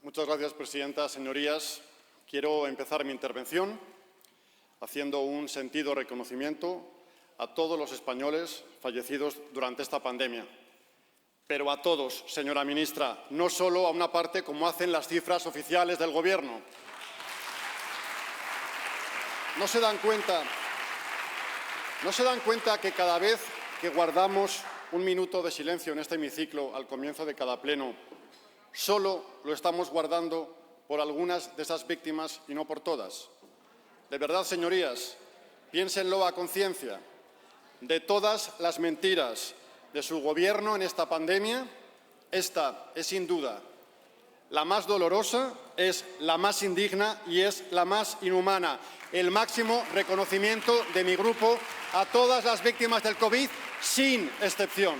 Muchas gracias, presidenta. Señorías, quiero empezar mi intervención haciendo un sentido reconocimiento a todos los españoles fallecidos durante esta pandemia. Pero a todos, señora ministra, no solo a una parte como hacen las cifras oficiales del Gobierno. ¿No se dan cuenta que cada vez que guardamos un minuto de silencio en este hemiciclo al comienzo de cada pleno, solo lo estamos guardando por algunas de esas víctimas y no por todas? De verdad, señorías, piénsenlo a conciencia. De todas las mentiras de su Gobierno en esta pandemia, esta es sin duda la más dolorosa, es la más indigna y es la más inhumana. El máximo reconocimiento de mi grupo a todas las víctimas del COVID, sin excepción.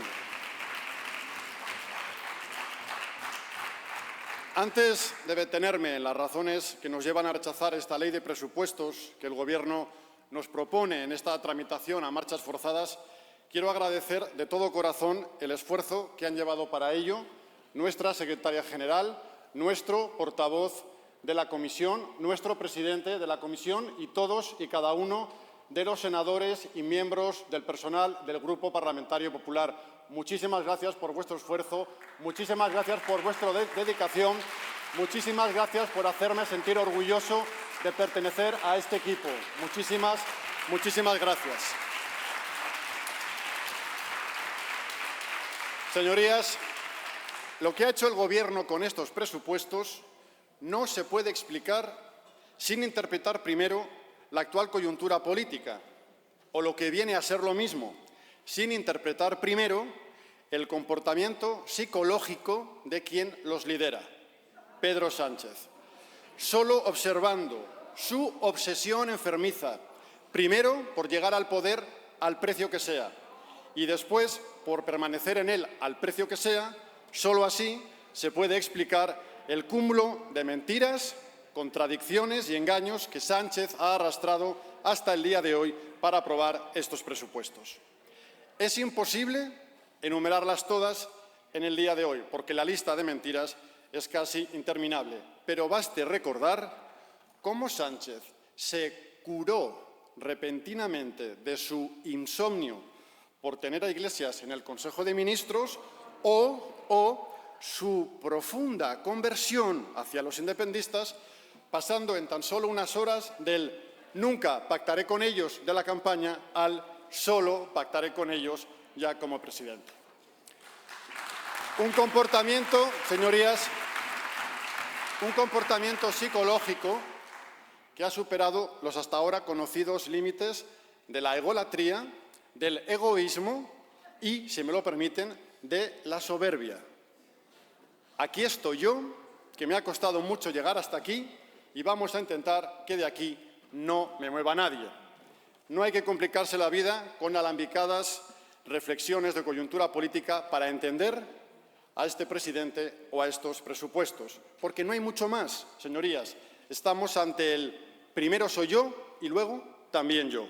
Antes de detenerme en las razones que nos llevan a rechazar esta ley de presupuestos que el Gobierno nos propone en esta tramitación a marchas forzadas, quiero agradecer de todo corazón el esfuerzo que han llevado para ello nuestra secretaria general, nuestro portavoz de la Comisión, nuestro presidente de la Comisión y todos y cada uno de los senadores y miembros del personal del Grupo Parlamentario Popular. Muchísimas gracias por vuestro esfuerzo, muchísimas gracias por vuestra dedicación, muchísimas gracias por hacerme sentir orgulloso de pertenecer a este equipo. Muchísimas gracias. Señorías, lo que ha hecho el Gobierno con estos presupuestos no se puede explicar sin interpretar primero la actual coyuntura política, o lo que viene a ser lo mismo, sin interpretar primero el comportamiento psicológico de quien los lidera, Pedro Sánchez. Solo observando su obsesión enfermiza, primero por llegar al poder al precio que sea y después por permanecer en él al precio que sea, solo así se puede explicar el cúmulo de mentiras, contradicciones y engaños que Sánchez ha arrastrado hasta el día de hoy para aprobar estos presupuestos. Es imposible enumerarlas todas en el día de hoy, porque la lista de mentiras es casi interminable. Pero baste recordar cómo Sánchez se curó repentinamente de su insomnio por tener a Iglesias en el Consejo de Ministros o su profunda conversión hacia los independentistas, pasando en tan solo unas horas del nunca pactaré con ellos de la campaña al solo pactaré con ellos ya como presidente. Un comportamiento, señorías, un comportamiento psicológico que ha superado los hasta ahora conocidos límites de la egolatría, del egoísmo y, si me lo permiten, de la soberbia. Aquí estoy yo, que me ha costado mucho llegar hasta aquí, y vamos a intentar que de aquí no me mueva nadie. No hay que complicarse la vida con alambicadas reflexiones de coyuntura política para entender a este presidente o a estos presupuestos, porque no hay mucho más, señorías. Estamos ante el primero soy yo y luego también yo.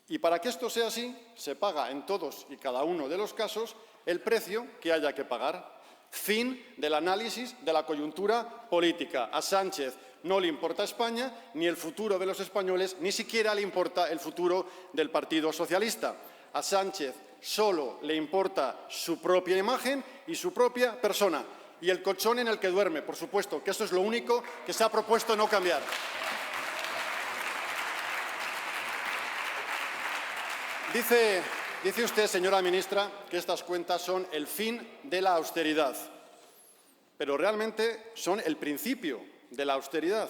Y para que esto sea así, se paga en todos y cada uno de los casos el precio que haya que pagar. Fin del análisis de la coyuntura política. A Sánchez no le importa España, ni el futuro de los españoles, ni siquiera le importa el futuro del Partido Socialista. A Sánchez solo le importa su propia imagen y su propia persona. Y el colchón en el que duerme, por supuesto, que eso es lo único que se ha propuesto no cambiar. Dice usted, señora ministra, que estas cuentas son el fin de la austeridad, pero realmente son el principio de la austeridad.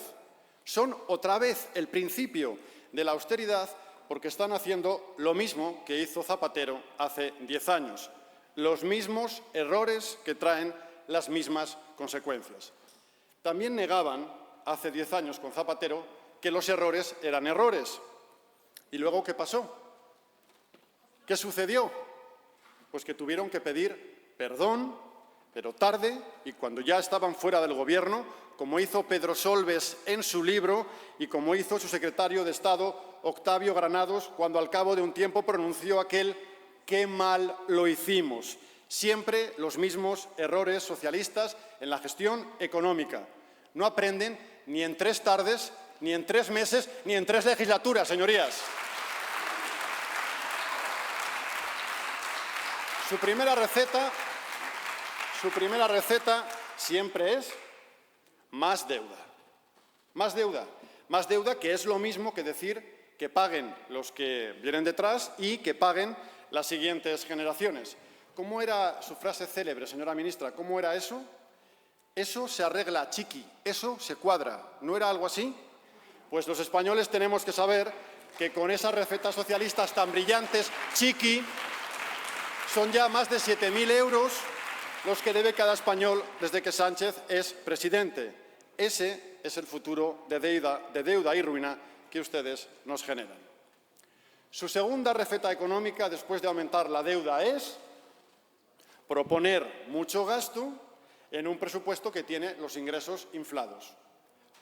Son otra vez el principio de la austeridad porque están haciendo lo mismo que hizo Zapatero hace 10 años, los mismos errores que traen las mismas consecuencias. También negaban hace 10 años con Zapatero que los errores eran errores. ¿Y luego qué pasó? ¿Qué sucedió? Pues que tuvieron que pedir perdón, pero tarde y cuando ya estaban fuera del Gobierno, como hizo Pedro Solbes en su libro y como hizo su secretario de Estado, Octavio Granados, cuando al cabo de un tiempo pronunció aquel «qué mal lo hicimos». Siempre los mismos errores socialistas en la gestión económica. No aprenden ni en 3 tardes, ni en 3 meses, ni en 3 legislaturas, señorías. Su primera receta siempre es más deuda. Más deuda. Más deuda, que es lo mismo que decir que paguen los que vienen detrás y que paguen las siguientes generaciones. ¿Cómo era su frase célebre, señora ministra? ¿Cómo era eso? Eso se arregla, chiqui, eso se cuadra. ¿No era algo así? Pues los españoles tenemos que saber que con esas recetas socialistas tan brillantes, chiqui, son ya más de 7.000 euros los que debe cada español desde que Sánchez es presidente. Ese es el futuro de deuda y ruina que ustedes nos generan. Su segunda receta económica, después de aumentar la deuda, es proponer mucho gasto en un presupuesto que tiene los ingresos inflados.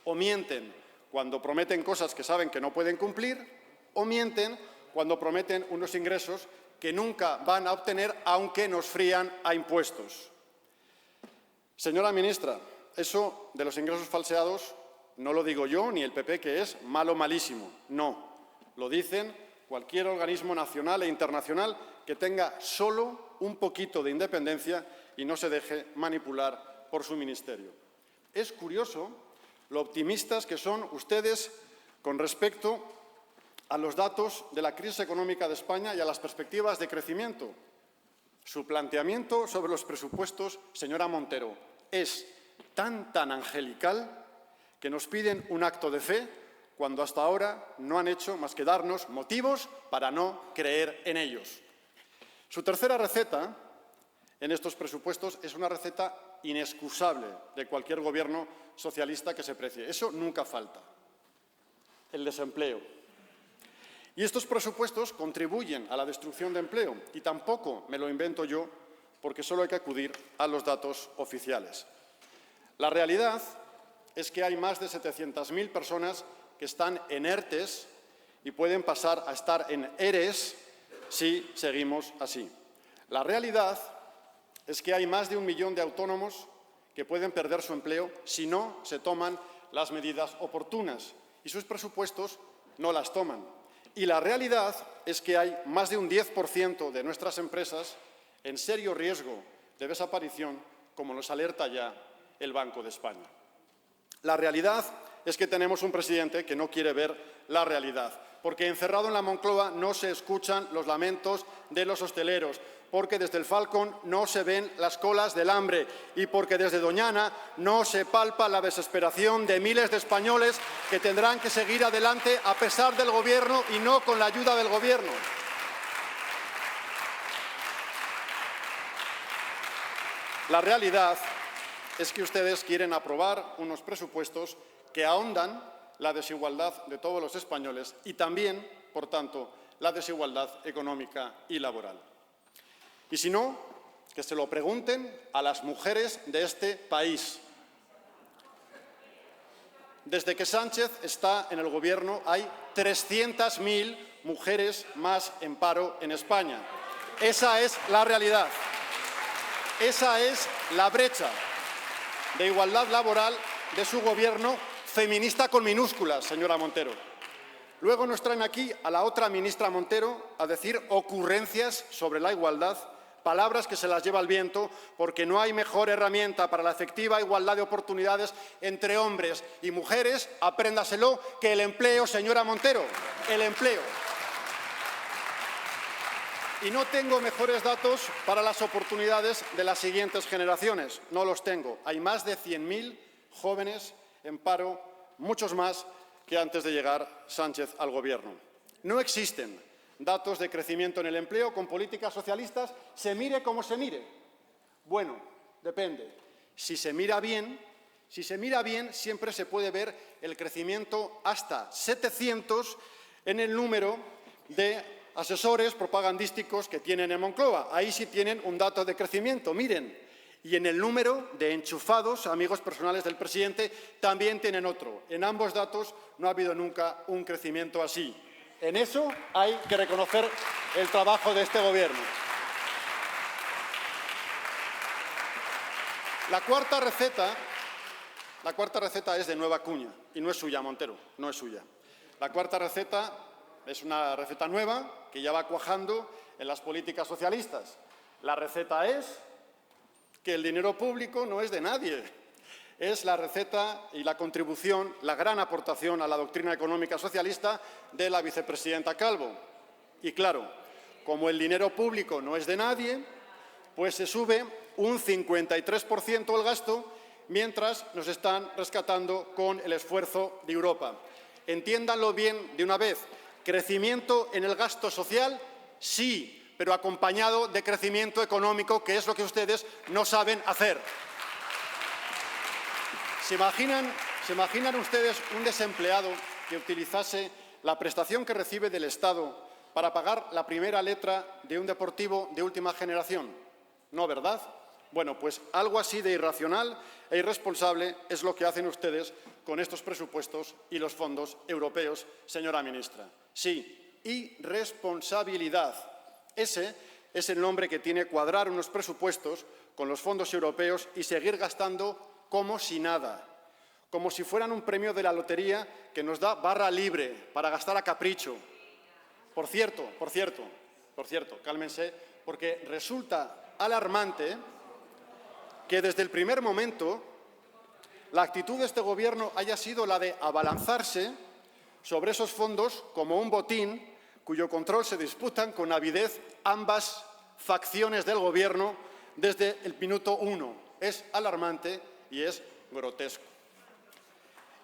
O mienten cuando prometen cosas que saben que no pueden cumplir, o mienten cuando prometen unos ingresos que nunca van a obtener, aunque nos frían a impuestos. Señora ministra, eso de los ingresos falseados no lo digo yo ni el PP, que es malo, malísimo. No, lo dicen cualquier organismo nacional e internacional que tenga solo un poquito de independencia y no se deje manipular por su ministerio. Es curioso lo optimistas que son ustedes con respecto a los datos de la crisis económica de España y a las perspectivas de crecimiento. Su planteamiento sobre los presupuestos, señora Montero, es tan angelical que nos piden un acto de fe cuando hasta ahora no han hecho más que darnos motivos para no creer en ellos. Su tercera receta en estos presupuestos es una receta inexcusable de cualquier gobierno socialista que se precie. Eso nunca falta. El desempleo. Y estos presupuestos contribuyen a la destrucción de empleo, y tampoco me lo invento yo, porque solo hay que acudir a los datos oficiales. La realidad es que hay más de 700.000 personas que están en ERTES y pueden pasar a estar en ERES si seguimos así. La realidad es que hay más de 1 millón de autónomos que pueden perder su empleo si no se toman las medidas oportunas, y sus presupuestos no las toman. Y la realidad es que hay más de un 10% de nuestras empresas en serio riesgo de desaparición, como nos alerta ya el Banco de España. La realidad es que tenemos un presidente que no quiere ver la realidad, porque encerrado en la Moncloa no se escuchan los lamentos de los hosteleros, porque desde el Falcon no se ven las colas del hambre y porque desde Doñana no se palpa la desesperación de miles de españoles que tendrán que seguir adelante a pesar del Gobierno y no con la ayuda del Gobierno. La realidad es que ustedes quieren aprobar unos presupuestos que ahondan la desigualdad de todos los españoles y también, por tanto, la desigualdad económica y laboral. Y si no, que se lo pregunten a las mujeres de este país. Desde que Sánchez está en el Gobierno hay 300.000 mujeres más en paro en España. Esa es la realidad. Esa es la brecha de igualdad laboral de su Gobierno, feminista con minúsculas, señora Montero. Luego nos traen aquí a la otra ministra Montero a decir ocurrencias sobre la igualdad, palabras que se las lleva el viento, porque no hay mejor herramienta para la efectiva igualdad de oportunidades entre hombres y mujeres, apréndaselo, que el empleo, señora Montero, el empleo. Y no tengo mejores datos para las oportunidades de las siguientes generaciones. No los tengo. Hay más de 100.000 jóvenes en paro, muchos más que antes de llegar Sánchez al Gobierno. No existen datos de crecimiento en el empleo con políticas socialistas, se mire como se mire. Bueno, depende. Si se mira bien, siempre se puede ver el crecimiento hasta 700 en el número de asesores propagandísticos que tienen en Moncloa. Ahí sí tienen un dato de crecimiento, miren. Y en el número de enchufados, amigos personales del presidente, también tienen otro. En ambos datos no ha habido nunca un crecimiento así. En eso hay que reconocer el trabajo de este Gobierno. La cuarta La cuarta receta es de nueva cuña y no es suya, Montero, no es suya. La cuarta receta es una receta nueva que ya va cuajando en las políticas socialistas. La receta es que el dinero público no es de nadie. Es la receta y la contribución, la gran aportación a la doctrina económica socialista de la vicepresidenta Calvo. Y claro, como el dinero público no es de nadie, pues se sube un 53% el gasto, mientras nos están rescatando con el esfuerzo de Europa. Entiéndanlo bien de una vez. Crecimiento en el gasto social, sí, pero acompañado de crecimiento económico, que es lo que ustedes no saben hacer. ¿Se imaginan ustedes un desempleado que utilizase la prestación que recibe del Estado para pagar la primera letra de un deportivo de última generación? No, ¿verdad? Bueno, pues algo así de irracional e irresponsable es lo que hacen ustedes con estos presupuestos y los fondos europeos, señora ministra. Sí, irresponsabilidad. Ese es el nombre que tiene cuadrar unos presupuestos con los fondos europeos y seguir gastando como si nada, como si fueran un premio de la lotería que nos da barra libre para gastar a capricho. Por cierto, cálmense, porque resulta alarmante que desde el primer momento la actitud de este Gobierno haya sido la de abalanzarse sobre esos fondos como un botín cuyo control se disputan con avidez ambas facciones del Gobierno desde el minuto 1. Es alarmante y es grotesco.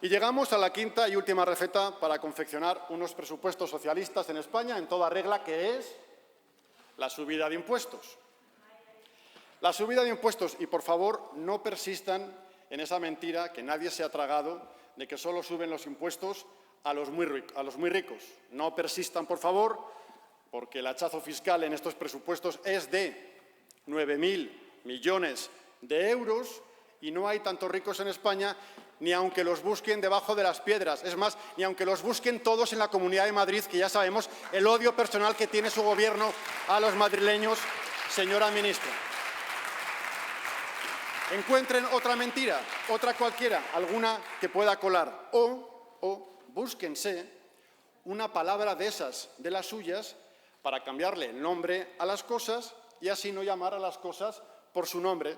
Y llegamos a la quinta y última receta para confeccionar unos presupuestos socialistas en España en toda regla, que es la subida de impuestos. La subida de impuestos, y por favor no persistan en esa mentira que nadie se ha tragado de que solo suben los impuestos a los muy ricos. No persistan, por favor, porque el hachazo fiscal en estos presupuestos es de 9.000 millones de euros y no hay tantos ricos en España ni aunque los busquen debajo de las piedras. Es más, ni aunque los busquen todos en la Comunidad de Madrid, que ya sabemos el odio personal que tiene su Gobierno a los madrileños, señora ministra. Encuentren otra mentira, otra cualquiera, alguna que pueda colar. O búsquense una palabra de esas, de las suyas, para cambiarle el nombre a las cosas y así no llamar a las cosas por su nombre.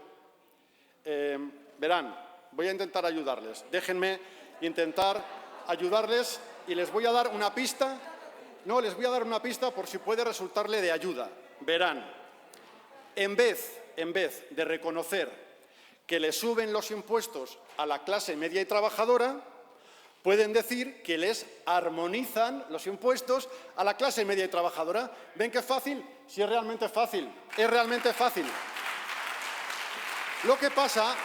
Verán, voy a intentar ayudarles. Déjenme intentar ayudarles y les voy a dar una pista. No, les voy a dar una pista por si puede resultarle de ayuda. Verán, en vez de reconocer que le suben los impuestos a la clase media y trabajadora, pueden decir que les armonizan los impuestos a la clase media y trabajadora. ¿Ven qué fácil? Sí, es realmente fácil. Es realmente fácil. Lo que pasa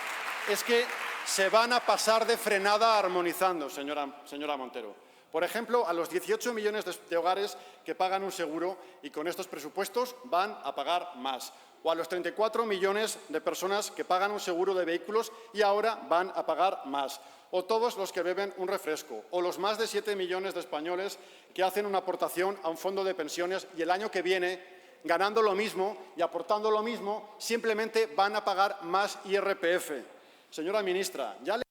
es que se van a pasar de frenada armonizando, señora Montero. Por ejemplo, a los 18 millones de hogares que pagan un seguro y con estos presupuestos van a pagar más. O a los 34 millones de personas que pagan un seguro de vehículos y ahora van a pagar más. O todos los que beben un refresco. O los más de 7 millones de españoles que hacen una aportación a un fondo de pensiones y el año que viene, ganando lo mismo y aportando lo mismo, simplemente van a pagar más IRPF. Señora ministra, ya le...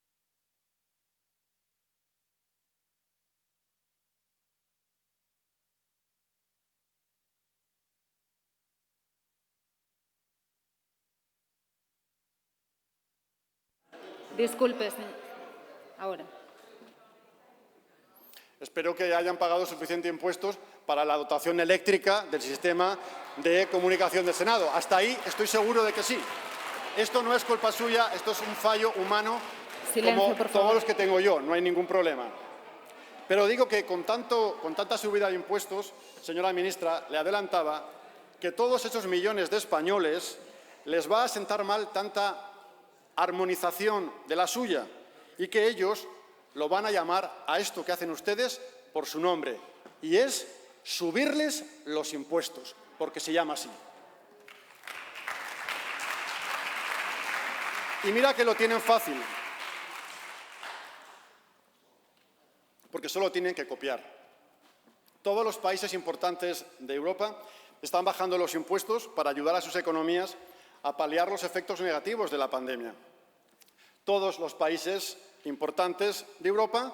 Disculpe, ahora. Espero que hayan pagado suficiente impuestos para la dotación eléctrica del sistema de comunicación del Senado. Hasta ahí estoy seguro de que sí. Esto no es culpa suya, esto es un fallo humano. Silencio, como por favor. todos los que tengo yo, no hay ningún problema. Pero digo que con tanta subida de impuestos, señora ministra, le adelantaba que todos esos millones de españoles les va a sentar mal tanta armonización de la suya y que ellos lo van a llamar a esto que hacen ustedes por su nombre, y es subirles los impuestos, porque se llama así. Y mira que lo tienen fácil, porque solo tienen que copiar. Todos los países importantes de Europa están bajando los impuestos para ayudar a sus economías a paliar los efectos negativos de la pandemia. Todos los países importantes de Europa,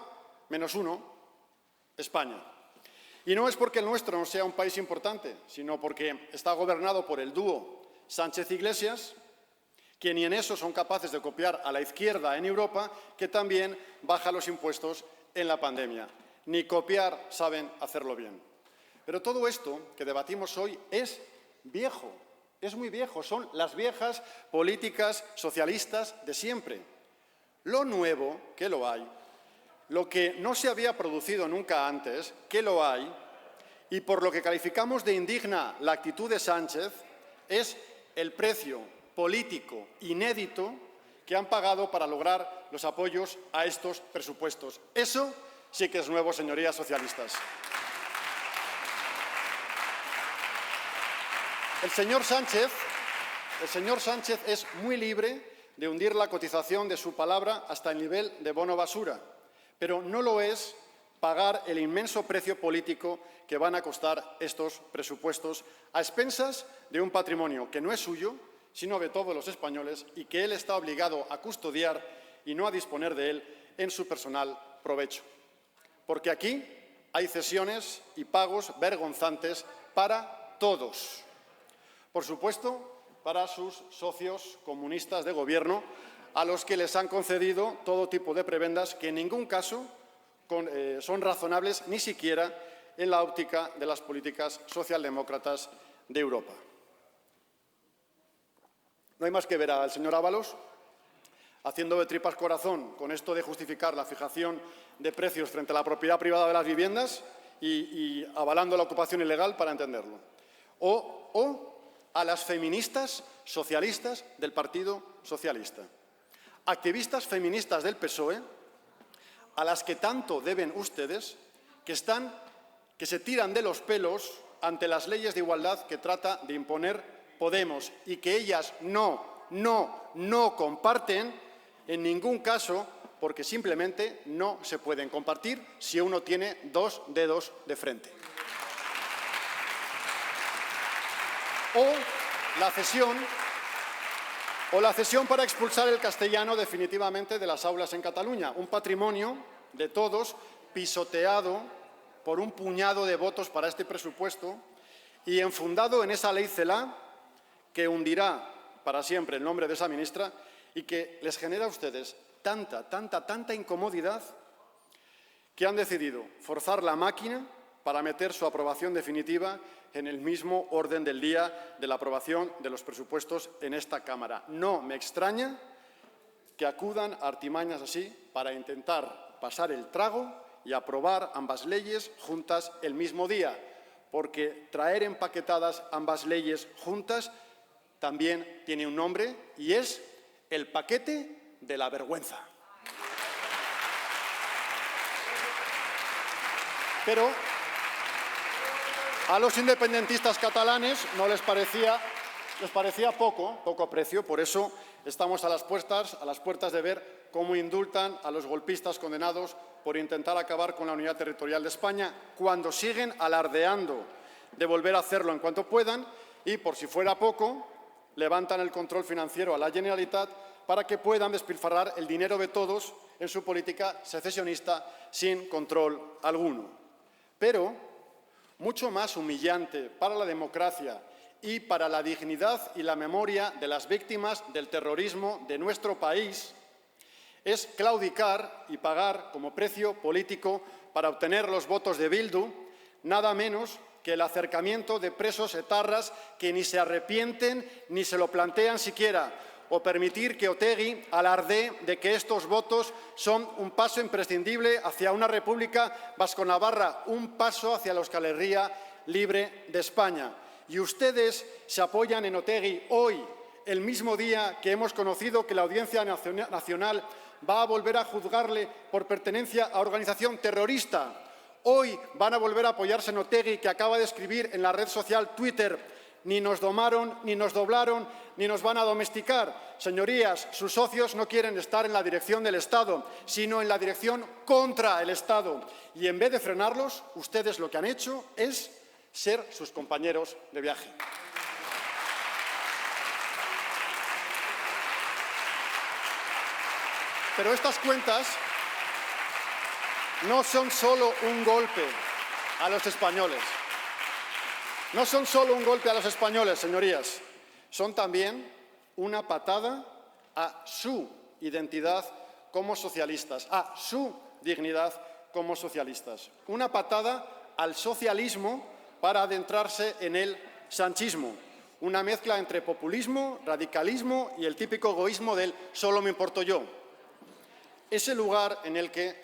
menos uno, España. Y no es porque el nuestro no sea un país importante, sino porque está gobernado por el dúo Sánchez-Iglesias, que ni en eso son capaces de copiar a la izquierda en Europa, que también baja los impuestos en la pandemia. Ni copiar saben hacerlo bien. Pero todo esto que debatimos hoy es viejo, es muy viejo. Son las viejas políticas socialistas de siempre. Lo nuevo, que lo hay, lo que no se había producido nunca antes, que lo hay, y por lo que calificamos de indigna la actitud de Sánchez, es el precio político inédito que han pagado para lograr los apoyos a estos presupuestos. Eso sí que es nuevo, señorías socialistas. El señor Sánchez es muy libre de hundir la cotización de su palabra hasta el nivel de bono basura, pero no lo es pagar el inmenso precio político que van a costar estos presupuestos a expensas de un patrimonio que no es suyo, sino de todos los españoles y que él está obligado a custodiar y no a disponer de él en su personal provecho. Porque aquí hay cesiones y pagos vergonzantes para todos. Por supuesto, para sus socios comunistas de gobierno, a los que les han concedido todo tipo de prebendas que en ningún caso son razonables ni siquiera en la óptica de las políticas socialdemócratas de Europa. No hay más que ver al señor Ábalos haciendo de tripas corazón con esto de justificar la fijación de precios frente a la propiedad privada de las viviendas y avalando la ocupación ilegal para entenderlo. O a las feministas socialistas del Partido Socialista. Activistas feministas del PSOE, a las que tanto deben ustedes, que se tiran de los pelos ante las leyes de igualdad que trata de imponer Podemos y que ellas no comparten en ningún caso, porque simplemente no se pueden compartir si uno tiene dos dedos de frente. O la cesión para expulsar el castellano definitivamente de las aulas en Cataluña, un patrimonio de todos pisoteado por un puñado de votos para este presupuesto y enfundado en esa ley Celaá que hundirá para siempre el nombre de esa ministra y que les genera a ustedes tanta incomodidad que han decidido forzar la máquina para meter su aprobación definitiva en el mismo orden del día de la aprobación de los presupuestos en esta Cámara. No me extraña que acudan a artimañas así para intentar pasar el trago y aprobar ambas leyes juntas el mismo día, porque traer empaquetadas ambas leyes juntas también tiene un nombre y es el paquete de la vergüenza. Pero a los independentistas catalanes no les parecía poco precio, por eso estamos a las puertas de ver cómo indultan a los golpistas condenados por intentar acabar con la unidad territorial de España, cuando siguen alardeando de volver a hacerlo en cuanto puedan y, por si fuera poco, levantan el control financiero a la Generalitat para que puedan despilfarrar el dinero de todos en su política secesionista sin control alguno. Pero mucho más humillante para la democracia y para la dignidad y la memoria de las víctimas del terrorismo de nuestro país es claudicar y pagar como precio político para obtener los votos de Bildu nada menos que el acercamiento de presos etarras que ni se arrepienten ni se lo plantean siquiera, o permitir que Otegi alardee de que estos votos son un paso imprescindible hacia una república vasco-navarra, un paso hacia la Euskal Herria libre de España. Y ustedes se apoyan en Otegi hoy, el mismo día que hemos conocido que la Audiencia Nacional va a volver a juzgarle por pertenencia a organización terrorista. Hoy van a volver a apoyarse en Otegi, que acaba de escribir en la red social Twitter: ni nos domaron, ni nos doblaron, ni nos van a domesticar. Señorías, sus socios no quieren estar en la dirección del Estado, sino en la dirección contra el Estado. Y en vez de frenarlos, ustedes lo que han hecho es ser sus compañeros de viaje. Pero estas cuentas no son solo un golpe a los españoles. No son solo un golpe a los españoles, señorías. Son también una patada a su identidad como socialistas, a su dignidad como socialistas. Una patada al socialismo para adentrarse en el sanchismo. Una mezcla entre populismo, radicalismo y el típico egoísmo del solo me importo yo. Ese lugar en el que,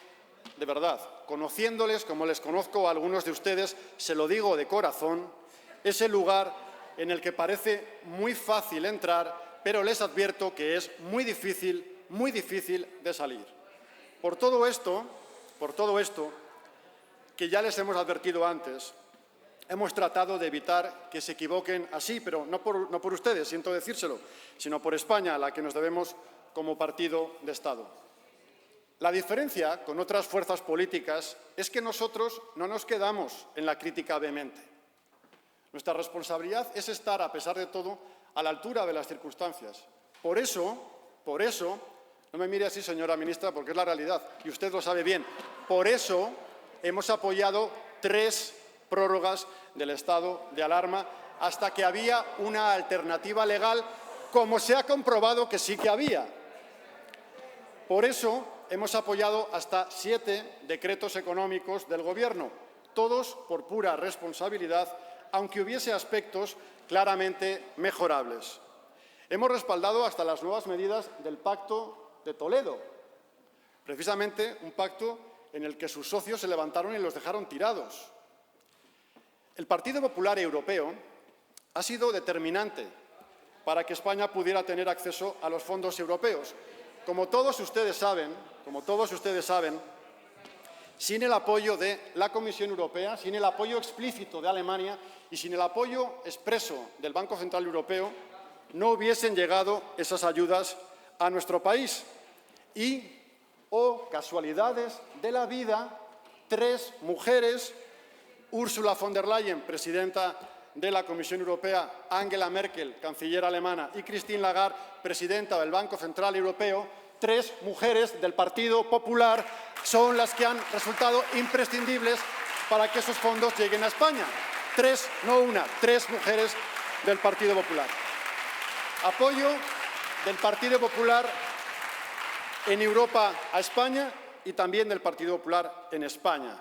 de verdad, conociéndoles como les conozco a algunos de ustedes, se lo digo de corazón, ese lugar en el que parece muy fácil entrar, pero les advierto que es muy difícil de salir. Por todo esto, que ya les hemos advertido antes, hemos tratado de evitar que se equivoquen así, pero no por ustedes, siento decírselo, sino por España, a la que nos debemos como partido de Estado. La diferencia con otras fuerzas políticas es que nosotros no nos quedamos en la crítica vehemente. Nuestra responsabilidad es estar, a pesar de todo, a la altura de las circunstancias. Por eso, no me mire así, señora ministra, porque es la realidad, y usted lo sabe bien, por eso hemos apoyado 3 prórrogas del estado de alarma hasta que había una alternativa legal, como se ha comprobado que sí que había. Por eso hemos apoyado hasta 7 decretos económicos del Gobierno, todos por pura responsabilidad, aunque hubiese aspectos claramente mejorables. Hemos respaldado hasta las nuevas medidas del Pacto de Toledo, precisamente un pacto en el que sus socios se levantaron y los dejaron tirados. El Partido Popular Europeo ha sido determinante para que España pudiera tener acceso a los fondos europeos. Como todos ustedes saben, sin el apoyo de la Comisión Europea, sin el apoyo explícito de Alemania y sin el apoyo expreso del Banco Central Europeo, no hubiesen llegado esas ayudas a nuestro país. Y, casualidades de la vida, 3 mujeres, Ursula von der Leyen, presidenta de la Comisión Europea, Angela Merkel, canciller alemana, y Christine Lagarde, presidenta del Banco Central Europeo, 3 mujeres del Partido Popular son las que han resultado imprescindibles para que esos fondos lleguen a España. 3, no una, 3 mujeres del Partido Popular. Apoyo del Partido Popular en Europa a España y también del Partido Popular en España.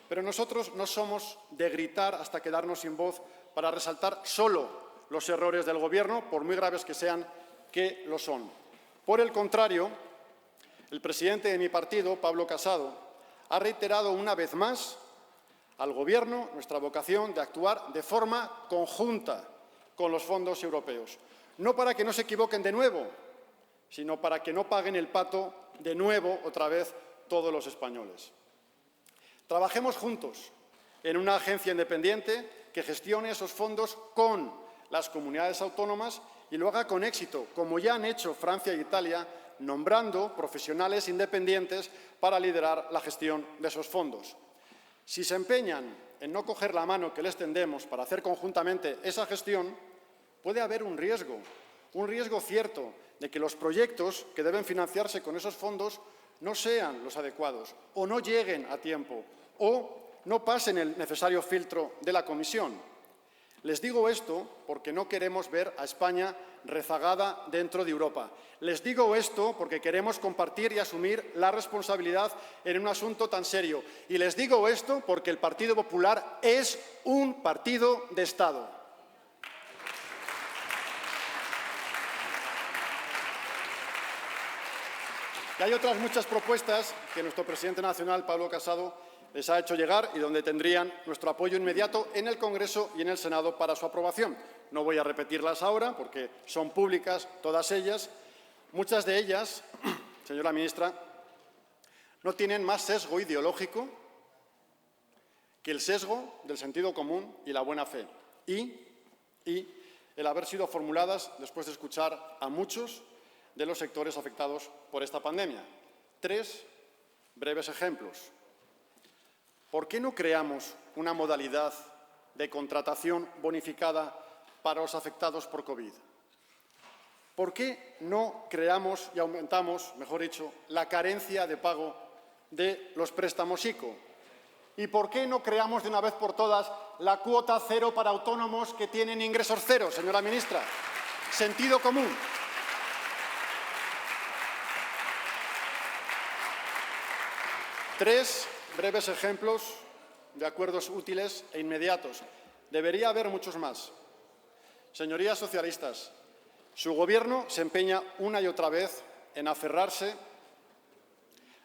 Pero nosotros no somos de gritar hasta quedarnos sin voz para resaltar solo los errores del Gobierno, por muy graves que sean, que lo son. Por el contrario, el presidente de mi partido, Pablo Casado, ha reiterado una vez más al Gobierno nuestra vocación de actuar de forma conjunta con los fondos europeos. No para que no se equivoquen de nuevo, sino para que no paguen el pato de nuevo, otra vez, todos los españoles. Trabajemos juntos en una agencia independiente que gestione esos fondos con las comunidades autónomas y lo haga con éxito, como ya han hecho Francia e Italia, nombrando profesionales independientes para liderar la gestión de esos fondos. Si se empeñan en no coger la mano que les tendemos para hacer conjuntamente esa gestión, puede haber un riesgo cierto de que los proyectos que deben financiarse con esos fondos no sean los adecuados o no lleguen a tiempo o no pasen el necesario filtro de la Comisión. Les digo esto porque no queremos ver a España rezagada dentro de Europa. Les digo esto porque queremos compartir y asumir la responsabilidad en un asunto tan serio. Y les digo esto porque el Partido Popular es un partido de Estado. Y hay otras muchas propuestas que nuestro presidente nacional, Pablo Casado, les ha hecho llegar y donde tendrían nuestro apoyo inmediato en el Congreso y en el Senado para su aprobación. No voy a repetirlas ahora porque son públicas todas ellas. Muchas de ellas, señora ministra, no tienen más sesgo ideológico que el sesgo del sentido común y la buena fe. Y el haber sido formuladas después de escuchar a muchos de los sectores afectados por esta pandemia. 3 breves ejemplos. ¿Por qué no creamos una modalidad de contratación bonificada para los afectados por COVID? ¿Por qué no creamos y aumentamos, mejor dicho, la carencia de pago de los préstamos ICO? ¿Y por qué no creamos de una vez por todas la cuota cero para autónomos que tienen ingresos cero, señora ministra? Sentido común. Tres breves ejemplos de acuerdos útiles e inmediatos. Debería haber muchos más. Señorías socialistas, su Gobierno se empeña una y otra vez en aferrarse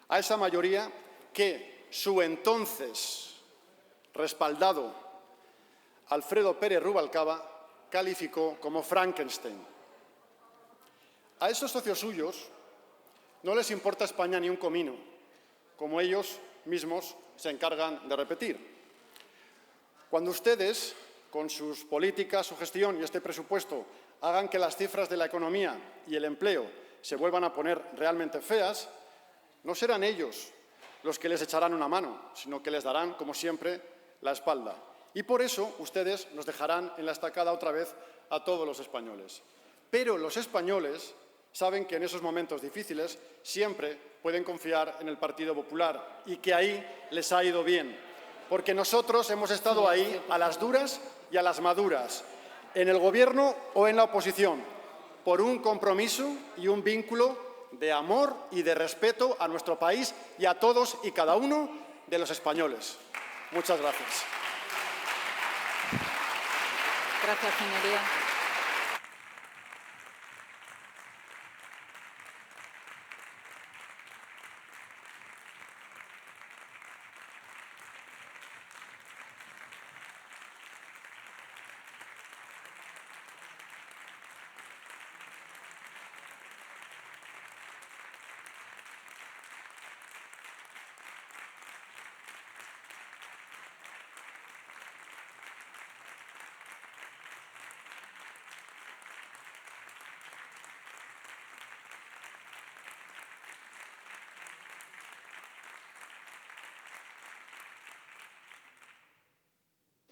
a esa mayoría que su entonces respaldado Alfredo Pérez Rubalcaba calificó como Frankenstein. A esos socios suyos no les importa España ni un comino, como ellos mismos se encargan de repetir. Cuando ustedes, con sus políticas, su gestión y este presupuesto, hagan que las cifras de la economía y el empleo se vuelvan a poner realmente feas, no serán ellos los que les echarán una mano, sino que les darán, como siempre, la espalda. Y por eso ustedes nos dejarán en la estacada otra vez a todos los españoles. Pero los españoles saben que en esos momentos difíciles siempre pueden confiar en el Partido Popular y que ahí les ha ido bien, porque nosotros hemos estado ahí a las duras y a las maduras, en el Gobierno o en la oposición, por un compromiso y un vínculo de amor y de respeto a nuestro país y a todos y cada uno de los españoles. Muchas gracias. Gracias, señoría.